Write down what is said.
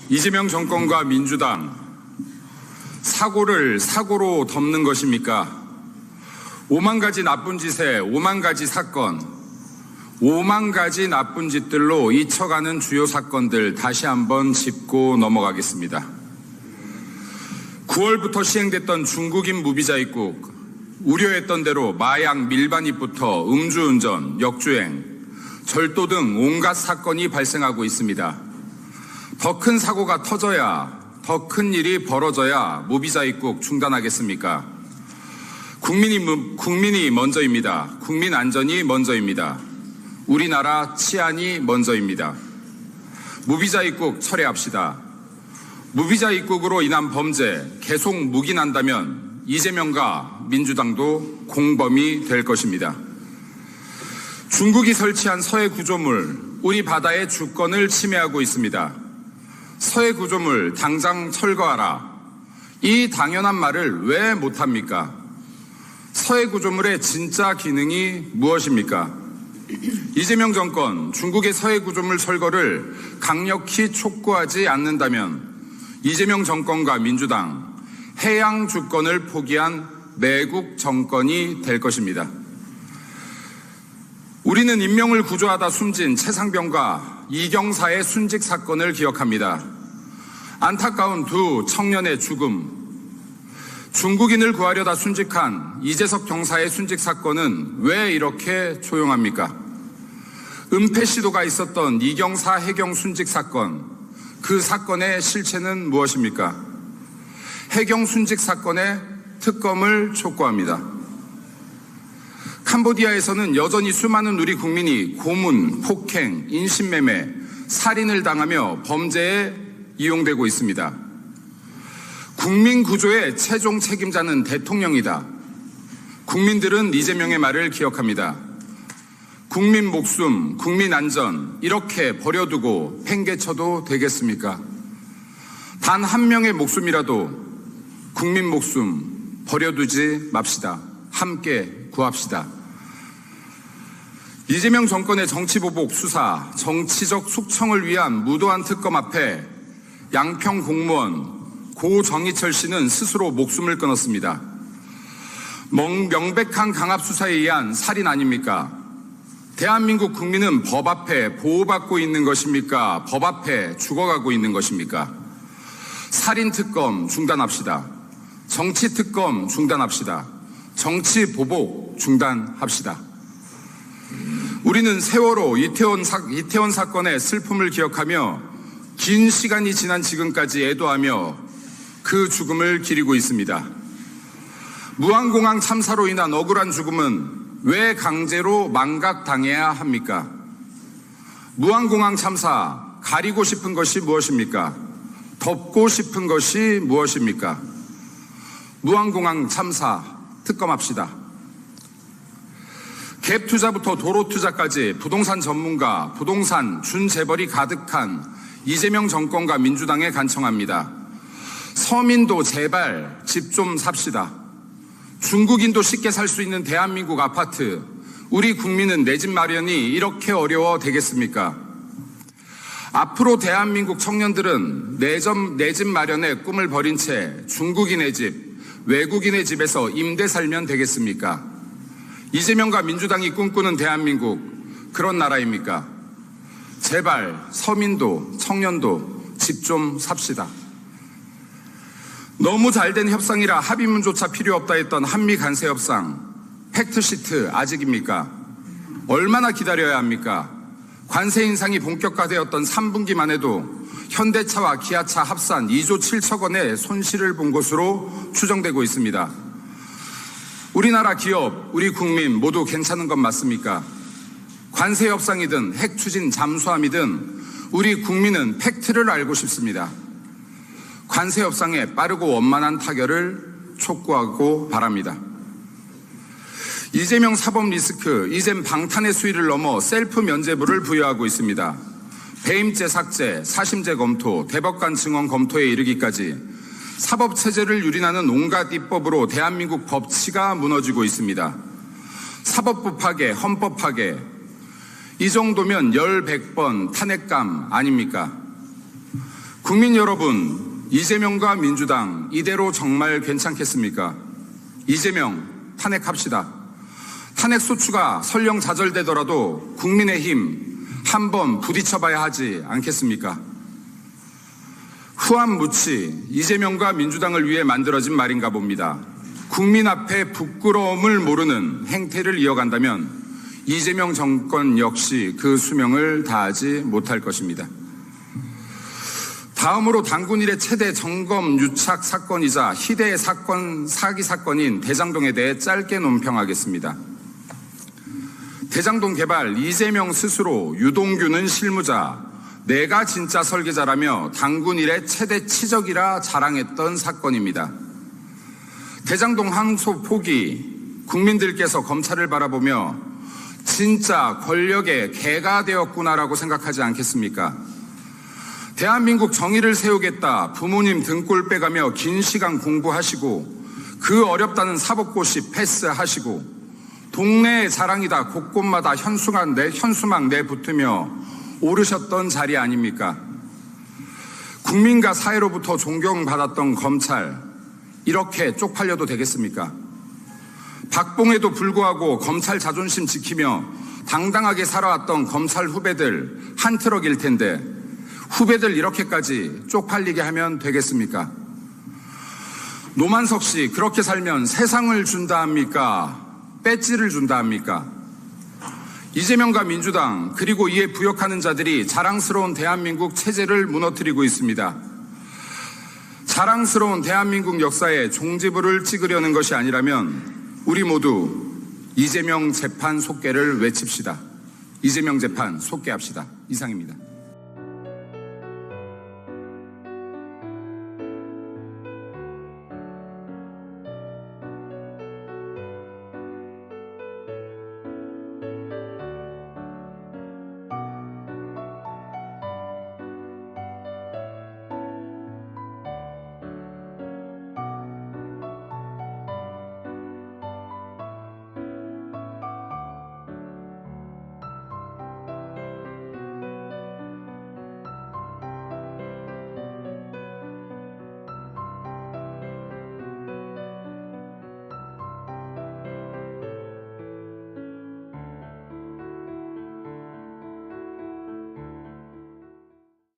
이재명 정권과 민주당, 사고를 사고로 덮는 것입니까? 5만 가지 나쁜 짓에 5만 가지 사건, 5만 가지 나쁜 짓들로 잊혀가는 주요 사건들 다시 한번 짚고 넘어가겠습니다. 9월부터 시행됐던 중국인 무비자 입국, 우려했던 대로 마약 밀반입부터 음주운전, 역주행, 절도 등 온갖 사건이 발생하고 있습니다. 더 큰 사고가 터져야, 더 큰 일이 벌어져야 무비자 입국 중단하겠습니까? 국민이 먼저입니다. 국민 안전이 먼저입니다. 우리나라 치안이 먼저입니다. 무비자 입국 철회합시다. 무비자 입국으로 인한 범죄 계속 묵인한다면 이재명과 민주당도 공범이 될 것입니다. 중국이 설치한 서해 구조물, 우리 바다의 주권을 침해하고 있습니다. 서해 구조물 당장 철거하라. 이 당연한 말을 왜 못합니까? 서해 구조물의 진짜 기능이 무엇입니까? 이재명 정권, 중국의 서해 구조물 철거를 강력히 촉구하지 않는다면 이재명 정권과 민주당, 해양 주권을 포기한 매국 정권이 될 것입니다. 우리는 인명을 구조하다 숨진 최상병과 이경사의 순직 사건을 기억합니다. 안타까운 두 청년의 죽음, 중국인을 구하려다 순직한 이재석 경사의 순직 사건은 왜 이렇게 조용합니까? 은폐 시도가 있었던 이경사 해경 순직 사건, 그 사건의 실체는 무엇입니까? 해경 순직 사건의 특검을 촉구합니다. 캄보디아에서는 여전히 수많은 우리 국민이 고문, 폭행, 인신매매, 살인을 당하며 범죄에 이용되고 있습니다. 국민 구조의 최종 책임자는 대통령이다. 국민들은 이재명의 말을 기억합니다. 국민 목숨, 국민 안전 이렇게 버려두고 팽개쳐도 되겠습니까? 단 한 명의 목숨이라도 국민 목숨 버려두지 맙시다. 함께 구합시다. 이재명 정권의 정치보복 수사, 정치적 숙청을 위한 무도한 특검 앞에 양평 공무원 고정희철 씨는 스스로 목숨을 끊었습니다. 명백한 강압수사에 의한 살인 아닙니까? 대한민국 국민은 법 앞에 보호받고 있는 것입니까? 법 앞에 죽어가고 있는 것입니까? 살인특검 중단합시다. 정치특검 중단합시다. 정치보복 중단합시다. 우리는 세월호 이태원 사건의 슬픔을 기억하며 긴 시간이 지난 지금까지 애도하며 그 죽음을 기리고 있습니다. 무안공항 참사로 인한 억울한 죽음은 왜 강제로 망각당해야 합니까? 무안공항 참사 가리고 싶은 것이 무엇입니까? 덮고 싶은 것이 무엇입니까? 무안공항 참사 특검합시다. 갭 투자부터 도로 투자까지 부동산 전문가, 부동산 준재벌이 가득한 이재명 정권과 민주당에 간청합니다. 서민도 제발 집 좀 삽시다. 중국인도 쉽게 살 수 있는 대한민국 아파트, 우리 국민은 내 집 마련이 이렇게 어려워 되겠습니까? 앞으로 대한민국 청년들은 내 집 마련의 꿈을 버린 채 중국인의 집, 외국인의 집에서 임대 살면 되겠습니까? 이재명과 민주당이 꿈꾸는 대한민국, 그런 나라입니까? 제발 서민도 청년도 집 좀 삽시다. 너무 잘된 협상이라 합의문조차 필요 없다 했던 한미 간세 협상, 팩트시트 아직입니까? 얼마나 기다려야 합니까? 관세 인상이 본격화되었던 3분기만 해도 현대차와 기아차 합산 2조 7천 원의 손실을 본 것으로 추정되고 있습니다. 우리나라 기업, 우리 국민 모두 괜찮은 건 맞습니까? 관세 협상이든 핵 추진 잠수함이든 우리 국민은 팩트를 알고 싶습니다. 관세 협상에 빠르고 원만한 타결을 촉구하고 바랍니다. 이재명 사법 리스크, 이젠 방탄의 수위를 넘어 셀프 면죄부를 부여하고 있습니다. 배임죄 삭제, 사심죄 검토, 대법관 증언 검토에 이르기까지 사법체제를 유린하는 온갖 입법으로 대한민국 법치가 무너지고 있습니다. 사법부 파괴, 헌법 파괴, 이 정도면 100번 탄핵감 아닙니까? 국민 여러분, 이재명과 민주당 이대로 정말 괜찮겠습니까? 이재명 탄핵합시다. 탄핵 소추가 설령 좌절되더라도 국민의힘 한번 부딪혀봐야 하지 않겠습니까? 후한무치 이재명과 민주당을 위해 만들어진 말인가 봅니다. 국민 앞에 부끄러움을 모르는 행태를 이어간다면 이재명 정권 역시 그 수명을 다하지 못할 것입니다. 다음으로 당군 일의 최대 점검 유착 사건이자 희대의 사기 사건인 대장동에 대해 짧게 논평하겠습니다. 대장동 개발 이재명 스스로 유동규는 실무자, 내가 진짜 설계자라며 당군 일의 최대 치적이라 자랑했던 사건입니다. 대장동 항소 포기, 국민들께서 검찰을 바라보며 진짜 권력의 개가 되었구나라고 생각하지 않겠습니까? 대한민국 정의를 세우겠다 부모님 등골 빼가며 긴 시간 공부하시고 그 어렵다는 사법고시 패스하시고 동네의 자랑이다 곳곳마다 현수막 내붙으며 오르셨던 자리 아닙니까? 국민과 사회로부터 존경받았던 검찰, 이렇게 쪽팔려도 되겠습니까? 박봉에도 불구하고 검찰 자존심 지키며 당당하게 살아왔던 검찰 후배들 한 트럭일 텐데 후배들 이렇게까지 쪽팔리게 하면 되겠습니까? 노만석 씨, 그렇게 살면 세상을 준다 합니까? 배지를 준다 합니까? 이재명과 민주당 그리고 이에 부역하는 자들이 자랑스러운 대한민국 체제를 무너뜨리고 있습니다. 자랑스러운 대한민국 역사에 종지부를 찍으려는 것이 아니라면 우리 모두 이재명 재판 속개를 외칩시다. 이재명 재판 속개합시다. 이상입니다.